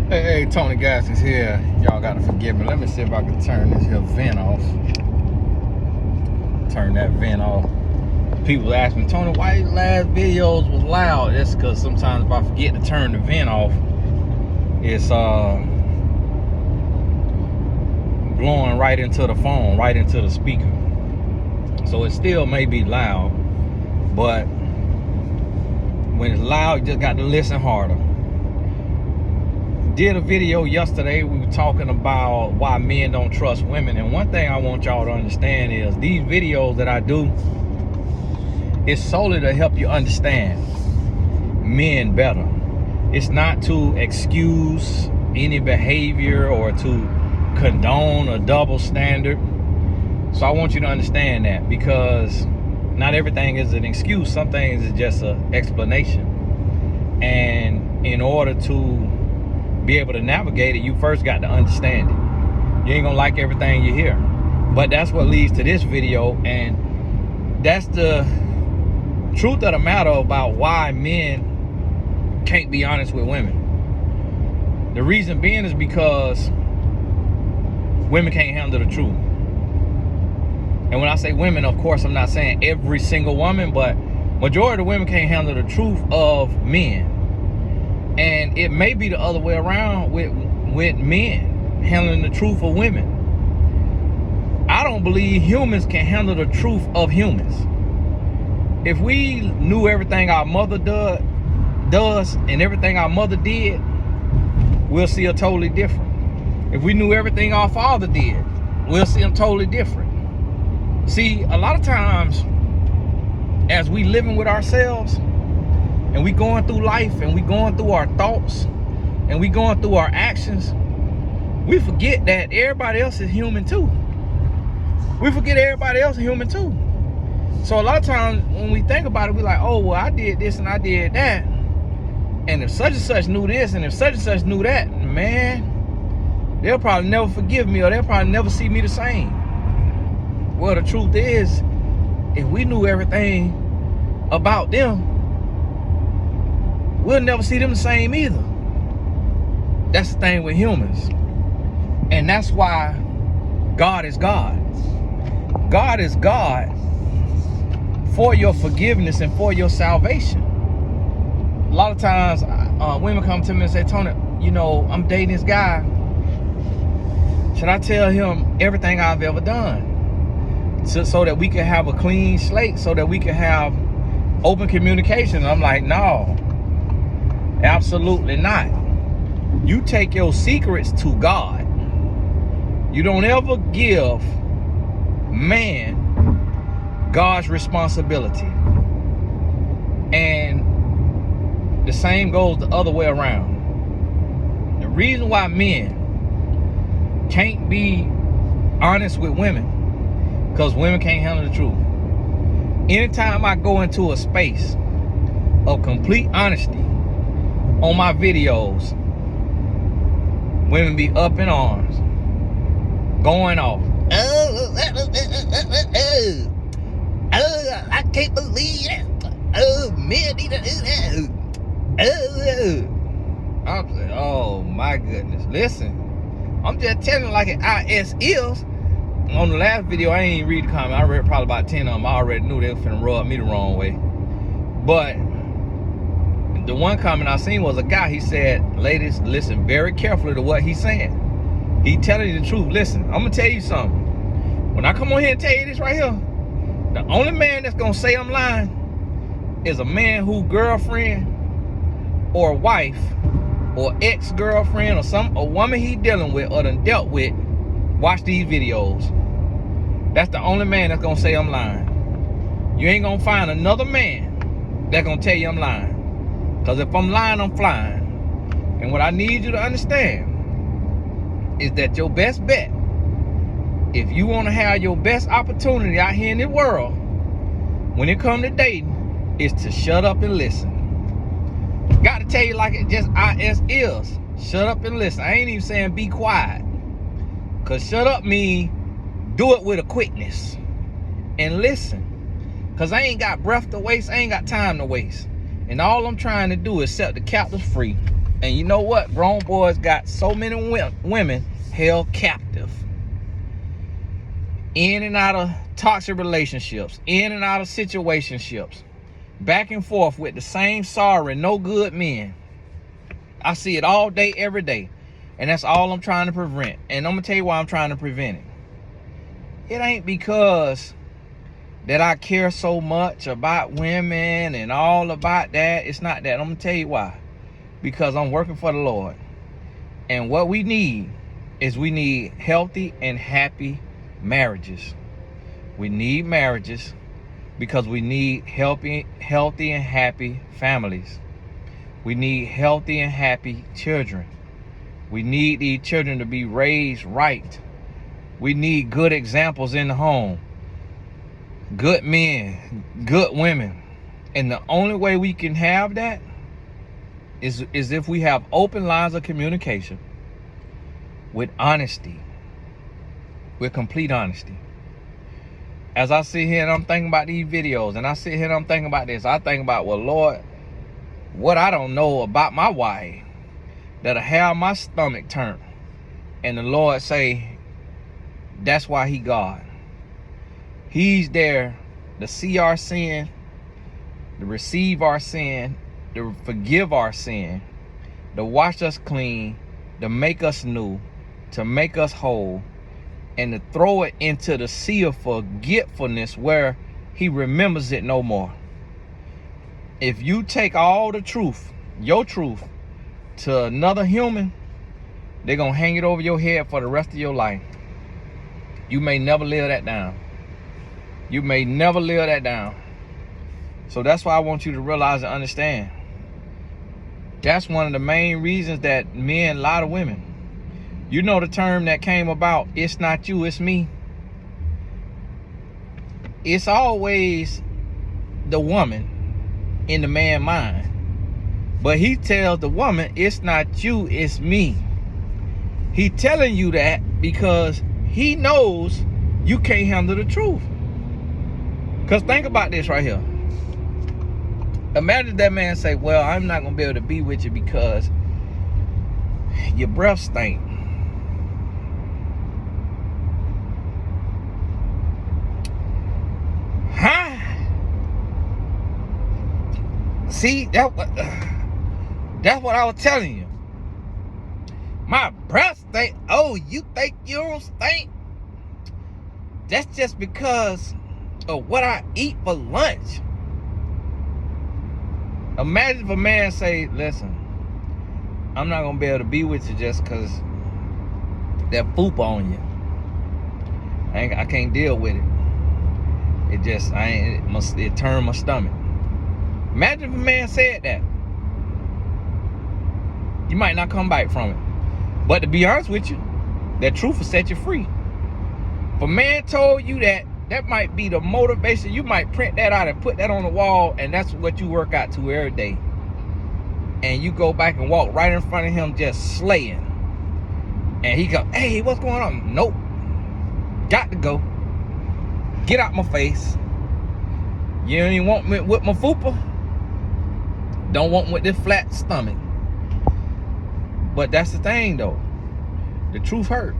Hey, Tony Gaskins here. Y'all gotta forgive me. Let me see if I can turn this here vent off. Turn that vent off. People ask me, Tony, why your last videos was loud? That's because sometimes if I forget to turn the vent off, it's blowing right into the phone, right into the speaker. So it still may be loud, but when it's loud, you just got to listen harder. Did a video yesterday. We were talking about why men don't trust women, and one thing I want y'all to understand is these videos that I do is solely to help you understand men better. It's not to excuse any behavior or to condone a double standard. So I want you to understand that, because not everything is an excuse. Some things is just an explanation, and in order to be able to navigate it, you first got to understand it. You ain't gonna like everything you hear, but that's what leads to this video, and that's the truth of the matter about why men can't be honest with women. The reason being is because women can't handle the truth. And when I say women, of course, I'm not saying every single woman, but majority of women can't handle the truth of men. And it may be the other way around with men handling the truth of women. I don't believe humans can handle the truth of humans. If we knew everything our mother does and everything our mother did, we'll see a totally different. If we knew everything our father did, we'll see them totally different. See, a lot of times, as we living with ourselves, and we going through life, and we going through our thoughts, and we going through our actions, we forget that everybody else is human too. We forget everybody else is human too. So a lot of times when we think about it, we like, oh, well, I did this and I did that. And if such and such knew this and if such and such knew that, man, they'll probably never forgive me, or they'll probably never see me the same. Well, the truth is, if we knew everything about them, we'll never see them the same either. That's the thing with humans. And that's why God is God. God is God for your forgiveness and for your salvation. A lot of times, women come to me and say, Tony, you know, I'm dating this guy. Should I tell him everything I've ever done? So that we can have a clean slate, so that we can have open communication? And I'm like, no. Absolutely not. You take your secrets to God. You don't ever give man God's responsibility. And the same goes the other way around. The reason why men can't be honest with women, because women can't handle the truth. Anytime I go into a space of complete honesty on my videos, women be up in arms, going off. Oh, I can't believe that. Oh, men need to do that. I'm saying, oh my goodness. Listen, I'm just telling you like it is. On the last video, I ain't even read the comment. I read probably about 10 of them. I already knew they were finna rub me the wrong way. But the one comment I seen was a guy. He said, ladies, listen very carefully to what he's saying. He telling you the truth. Listen, I'm gonna tell you something. When I come on here and tell you this right here, the only man that's gonna say I'm lying is a man who girlfriend or wife or ex-girlfriend or a woman he dealing with or done dealt with watch these videos. That's the only man that's gonna say I'm lying. You ain't gonna find another man that's gonna tell you I'm lying. Because if I'm lying, I'm flying. And what I need you to understand is that your best bet, if you want to have your best opportunity out here in the world, when it comes to dating, is to shut up and listen. Got to tell you like it just is. Shut up and listen. I ain't even saying be quiet. Because shut up means do it with a quickness. And listen. Because I ain't got breath to waste. I ain't got time to waste. And all I'm trying to do is set the captives free. And you know what? Grown boys got so many women held captive. In and out of toxic relationships. In and out of situationships. Back and forth with the same sorry, no good men. I see it all day, every day. And that's all I'm trying to prevent. And I'm going to tell you why I'm trying to prevent it. It ain't because that I care so much about women and all about that. It's not that. I'm going to tell you why. Because I'm working for the Lord. And what we need is we need healthy and happy marriages. We need marriages because we need healthy and happy families. We need healthy and happy children. We need these children to be raised right. We need good examples in the home. Good men, good women. And the only way we can have that is if we have open lines of communication with honesty, with complete honesty. As I sit here and I'm thinking about these videos, and I sit here and I'm thinking about this, I think about, well, Lord, what I don't know about my wife that'll have my stomach turn. And the Lord say, that's why he God. He's there to see our sin, to receive our sin, to forgive our sin, to wash us clean, to make us new, to make us whole, and to throw it into the sea of forgetfulness where he remembers it no more. If you take all the truth, your truth, to another human, they're going to hang it over your head for the rest of your life. You may never live that down. You may never live that down. So that's why I want you to realize and understand. That's one of the main reasons that men lie to women. You know the term that came about, it's not you, it's me. It's always the woman in the man's mind. But he tells the woman, it's not you, it's me. He telling you that because he knows you can't handle the truth. Because think about this right here. Imagine that man say, well, I'm not going to be able to be with you because your breath stink. Huh? See, that's what I was telling you. My breath stink. Oh, you think you don't stink? That's just because of what I eat for lunch. Imagine if a man say, listen, I'm not going to be able to be with you just because that poop on you. I can't deal with it. It turned my stomach. Imagine if a man said that. You might not come back from it. But to be honest with you, that truth will set you free. If a man told you that, that might be the motivation. You might print that out and put that on the wall, and that's what you work out to every day. And you go back and walk right in front of him just slaying. And he go, hey, what's going on? Nope. Got to go. Get out my face. You don't even want me with my fupa? Don't want me with this flat stomach. But that's the thing though. The truth hurt.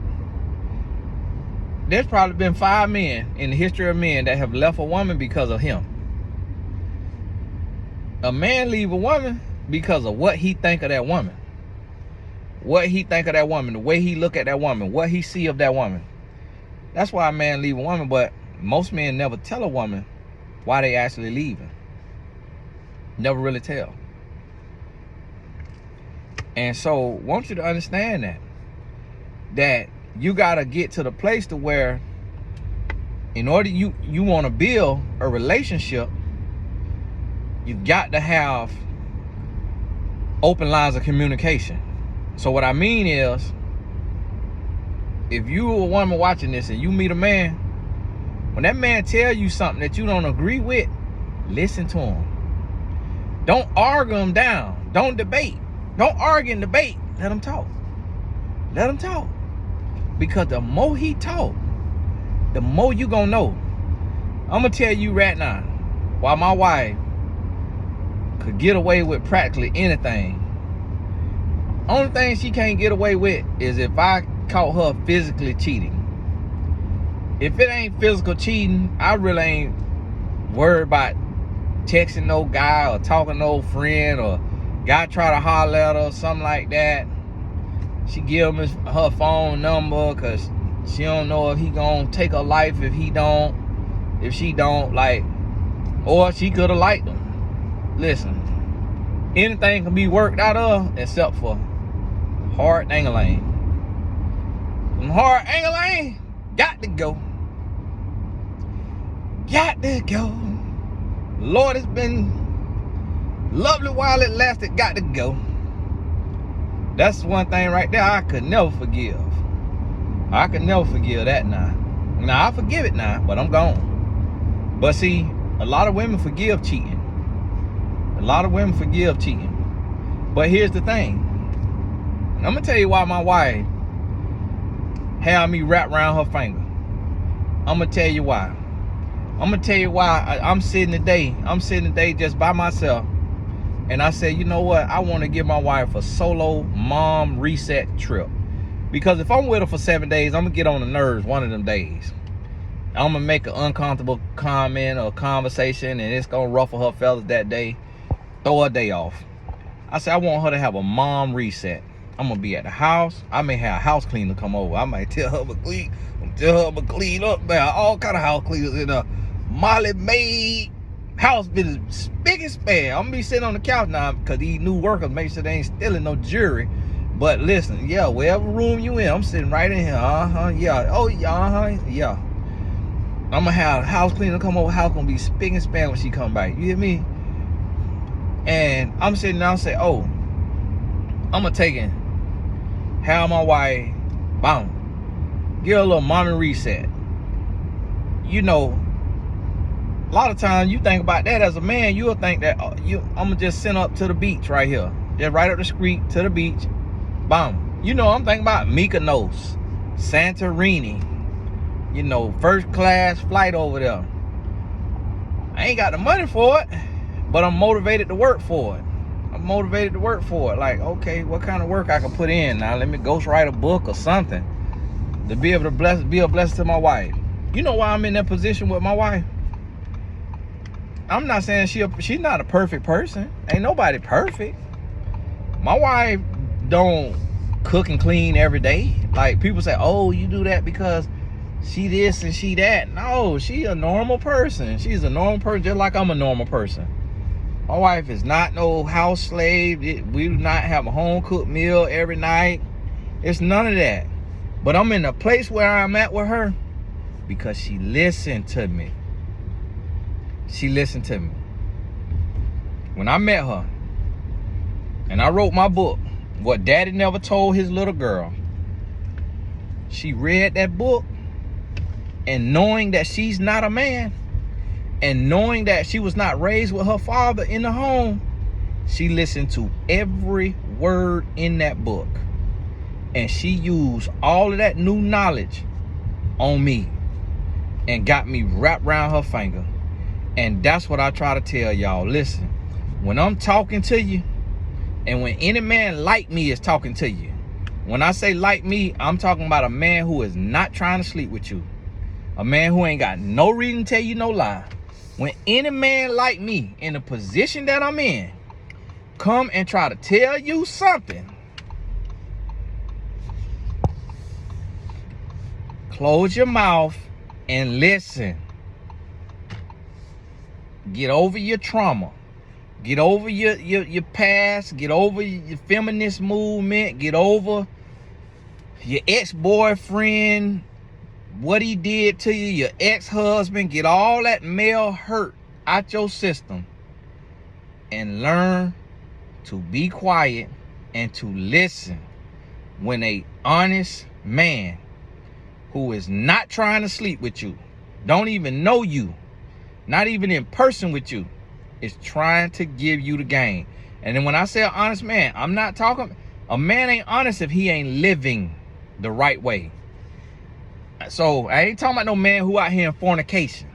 There's probably been 5 men in the history of men that have left a woman because of him. A man leave a woman because of what he think of that woman. What he think of that woman, the way he look at that woman, what he see of that woman. That's why a man leave a woman, but most men never tell a woman why they actually leaving. Never really tell. And so, I want you to understand that you gotta get to the place to where, in order you want to build a relationship, you got to have open lines of communication. So what I mean is, if you a woman watching this and you meet a man, when that man tell you something that you don't agree with, listen to him. Don't argue him down. Don't debate. Don't argue and debate. Let him talk. Let him talk. Because the more he talk, the more you gonna know. I'm gonna tell you right now, while my wife could get away with practically anything, Only thing she can't get away with is if I caught her physically cheating. If it ain't physical cheating, I really ain't worried about texting no guy or talking to no friend or guy try to holler at her or something like that. She give him her phone number because she don't know if he gonna take her life if she don't, like, or she could have liked him. Listen, anything can be worked out of except for hard dang-a-lang. Hard dang-a-lang got to go. Got to go. Lord, it's been lovely while it lasted. Got to go. That's one thing right there I could never forgive. I could never forgive that now. Now, I forgive it now, but I'm gone. But see, a lot of women forgive cheating. A lot of women forgive cheating. But here's the thing. I'm going to tell you why my wife had me wrapped around her finger. I'm going to tell you why. I'm going to tell you why I'm sitting today just by myself. And I said, you know what? I want to give my wife a solo mom reset trip. Because if I'm with her for 7 days, I'm going to get on the nerves one of them days. I'm going to make an uncomfortable comment or conversation, and it's going to ruffle her feathers that day. Throw her day off. I said, I want her to have a mom reset. I'm going to be at the house. I may have a house cleaner come over. I might tell her to clean up, man. All kind of house cleaners in a Molly Maid house business, big and span. I'm gonna be sitting on the couch now because these new workers make sure they ain't stealing no jewelry. But listen, yeah, wherever room you in, I'm sitting right in here. Yeah. Oh, yeah, yeah. I'm gonna have a house cleaner come over. House gonna be spick and span when she come back. You hear me? And I'm sitting down and say, oh, I'm gonna take it. Have my wife, boom, give her a little mommy reset. You know, a lot of times you think about that as a man, you'll think that I'm gonna just send up to the beach right here. Just right up the street to the beach. Boom. You know, I'm thinking about Mykonos, Santorini, you know, first class flight over there. I ain't got the money for it, but I'm motivated to work for it. Like, okay, what kind of work I can put in? Now let me ghostwrite a book or something to be able to be a blessing to my wife. You know why I'm in that position with my wife? I'm not saying she's not a perfect person. Ain't nobody perfect. My wife don't cook and clean every day. Like, people say, oh, you do that because she this and she that. No, she a normal person. She's a normal person just like I'm a normal person. My wife is not no house slave. We do not have a home cooked meal every night. It's none of that. But I'm in a place where I'm at with her because she listened to me. She listened to me. When I met her and I wrote my book, What Daddy Never Told His Little Girl, she read that book, and knowing that she's not a man and knowing that she was not raised with her father in the home, she listened to every word in that book, and she used all of that new knowledge on me and got me wrapped around her finger. And that's what I try to tell y'all. Listen, when I'm talking to you, and when any man like me is talking to you, when I say like me, I'm talking about a man who is not trying to sleep with you. A man who ain't got no reason to tell you no lie. When any man like me, in the position that I'm in, come and try to tell you something, close your mouth and listen. Get over your trauma. Get over your past. Get over your feminist movement. Get over your ex-boyfriend, what he did to you, your ex-husband. Get all that male hurt out your system and learn to be quiet and to listen when a honest man who is not trying to sleep with you, don't even know you, not even in person with you, is trying to give you the game. And then when I say an honest man, I'm not talking, a man ain't honest if he ain't living the right way. So I ain't talking about no man who out here in fornication.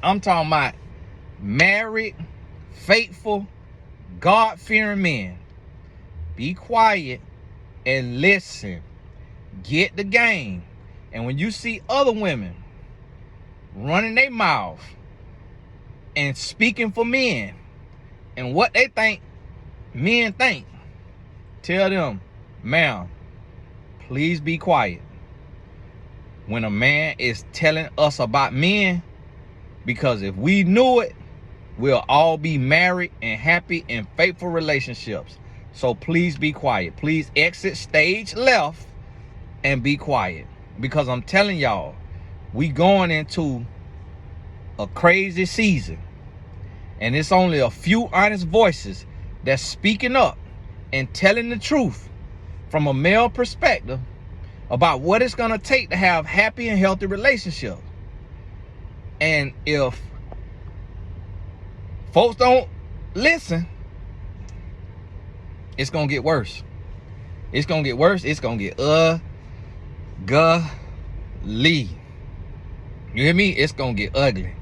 I'm talking about married, faithful, God-fearing men Be quiet and listen. Get the game. And when you see other women running their mouth and speaking for men and what they think men think, tell them, ma'am, please be quiet. When a man is telling us about men, because if we knew it, we'll all be married and happy in faithful relationships. So please be quiet. Please exit stage left and be quiet. Because I'm telling y'all, we going into a crazy season. And it's only a few honest voices that's speaking up and telling the truth from a male perspective about what it's gonna take to have happy and healthy relationships. And if folks don't listen, it's gonna get worse. It's gonna get worse. It's gonna get ugly. You hear me? It's gonna get ugly.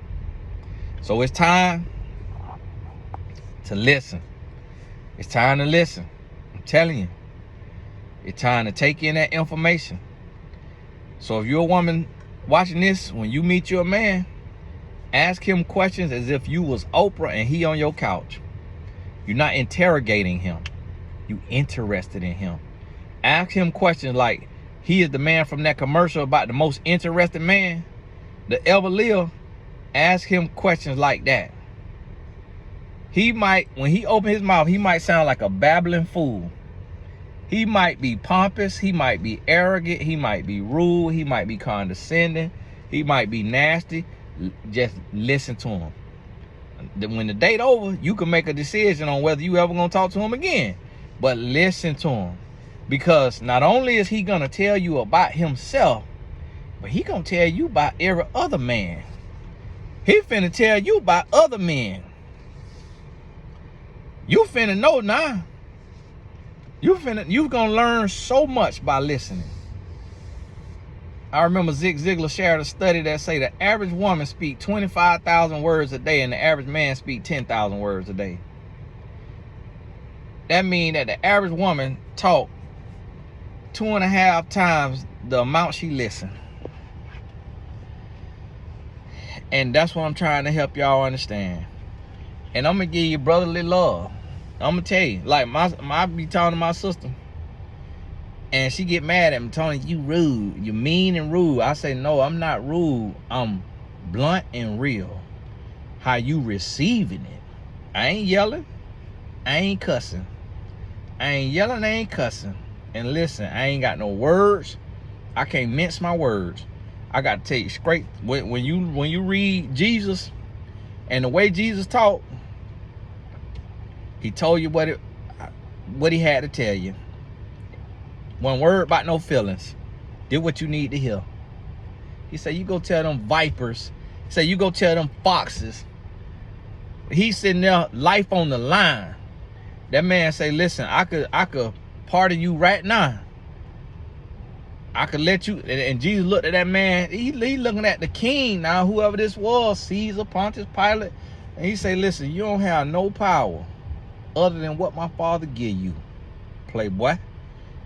So it's time to listen. It's time to listen. I'm telling you. It's time to take in that information. So if you're a woman watching this, when you meet your man, ask him questions as if you was Oprah and he on your couch. You're not interrogating him. You interested in him. Ask him questions like, he is the man from that commercial about the most interested man that ever lived. Ask him questions like that. He might, when he open his mouth, he might sound like a babbling fool. He might be pompous, he might be arrogant, he might be rude, he might be condescending, he might be nasty. Just listen to him. When the date over, you can make a decision on whether you ever gonna talk to him again. But listen to him. Because not only is he gonna tell you about himself, but he gonna tell you about every other man. He finna tell you about other men. You finna know now. You gonna learn so much by listening. I remember Zig Ziglar shared a study that say the average woman speak 25,000 words a day and the average man speak 10,000 words a day. That means that the average woman talk 2.5 times the amount she listen. And that's what I'm trying to help y'all understand. And I'm gonna give you brotherly love. I'm gonna tell you, like I be talking to my sister, and she get mad at me, Tony, you rude, you mean and rude. I say, no, I'm not rude. I'm blunt and real. How you receiving it? I ain't yelling. I ain't cussing. I ain't yelling. I ain't cussing. And listen, I ain't got no words. I can't mince my words. I got to tell you straight. When you read Jesus and the way Jesus talked, he told you what he had to tell you. One word about no feelings. Did what you need to hear. He said, you go tell them vipers. He said, you go tell them foxes. He's sitting there, life on the line. That man say, listen, I could pardon you right now. I could let you. And Jesus looked at that man. He looking at the king now, whoever this was, Caesar, Pontius Pilate. And he say, listen, you don't have no power other than what my father give you, playboy.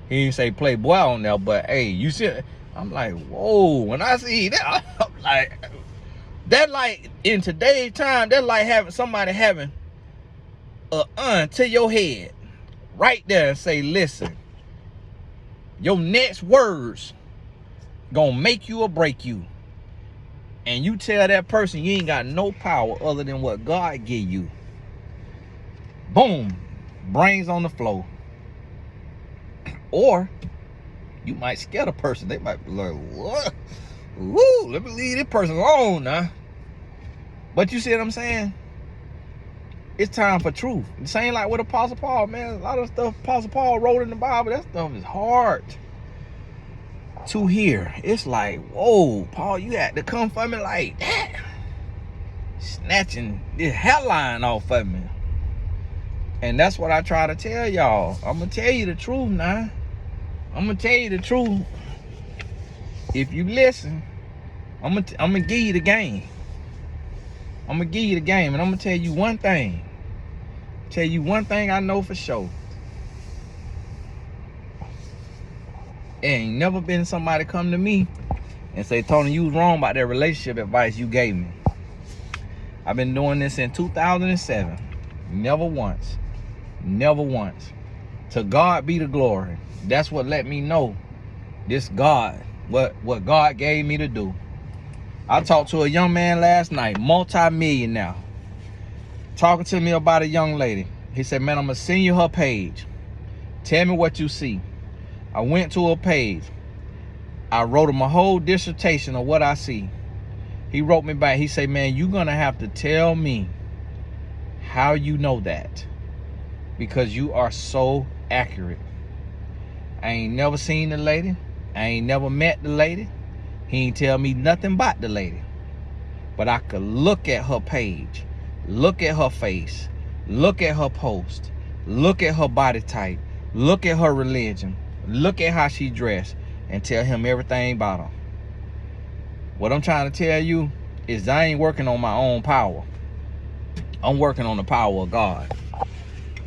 He didn't say playboy on there, but hey, you see, I'm like, whoa. When I see that, I'm like, that like in today's time, that's like having somebody having a gun to your head right there and say, listen, your next words gonna make you or break you. And you tell that person you ain't got no power other than what God give you. Boom, brains on the floor. Or you might scare the person. They might be like, what? Woo, let me leave this person alone now. But you see what I'm saying? It's time for truth. The same like with Apostle Paul, man. A lot of stuff Apostle Paul wrote in the Bible, that stuff is hard to hear. It's like, whoa, Paul, you had to come for me like that. Snatching this headline off of me. And that's what I try to tell y'all. I'm going to tell you the truth now. I'm going to tell you the truth. If you listen, I'm going to give you the game. I'm going to give you the game. And I'm going to tell you one thing. Tell you one thing I know for sure. Ain't never been somebody come to me and say, Tony, you was wrong about that relationship advice you gave me. I've been doing this in 2007. Never once. Never once. To God be the glory. That's what let me know this God, what God gave me to do. I talked to a young man last night, multi-millionaire, talking to me about a young lady. He said, man, I'm going to send you her page. Tell me what you see. I went to her page. I wrote him a whole dissertation of what I see. He wrote me back. He said, man, you're going to have to tell me how you know that, because you are so accurate. I ain't never seen the lady. I ain't never met the lady. He ain't tell me nothing about the lady. But I could look at her page, look at her face, look at her post, look at her body type, look at her religion, look at how she dressed, and tell him everything about her. What I'm trying to tell you is I ain't working on my own power. I'm working on the power of God.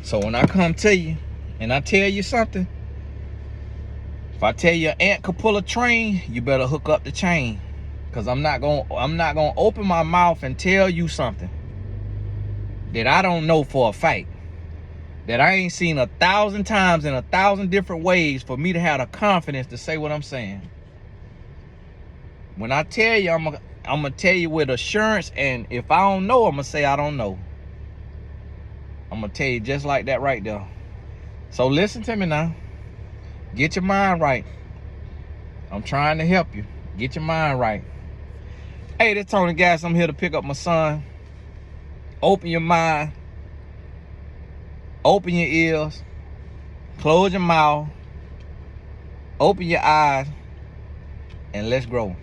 So when I come to you and I tell you something, if I tell you an ant could pull a train, you better hook up the chain. Because I'm not gonna open my mouth and tell you something that I don't know for a fact, that I ain't seen 1,000 times in 1,000 different ways for me to have the confidence to say what I'm saying. When I tell you, I'm gonna tell you with assurance, and if I don't know, I'm gonna say I don't know. I'm gonna tell you just like that right there. So listen to me now. Get your mind right. I'm trying to help you. Get your mind right. Hey, this Tony Gas. I'm here to pick up my son. Open your mind. Open your ears. Close your mouth. Open your eyes. And let's grow.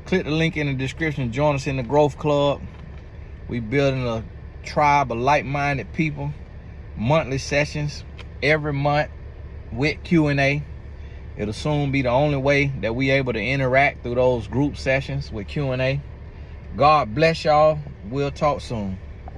Click the link in the description. Join us in the Growth Club. We building a tribe of like-minded people. Monthly sessions every month with Q&A. It'll soon be the only way that we able to interact through those group sessions with Q&A. God bless y'all. We'll talk soon.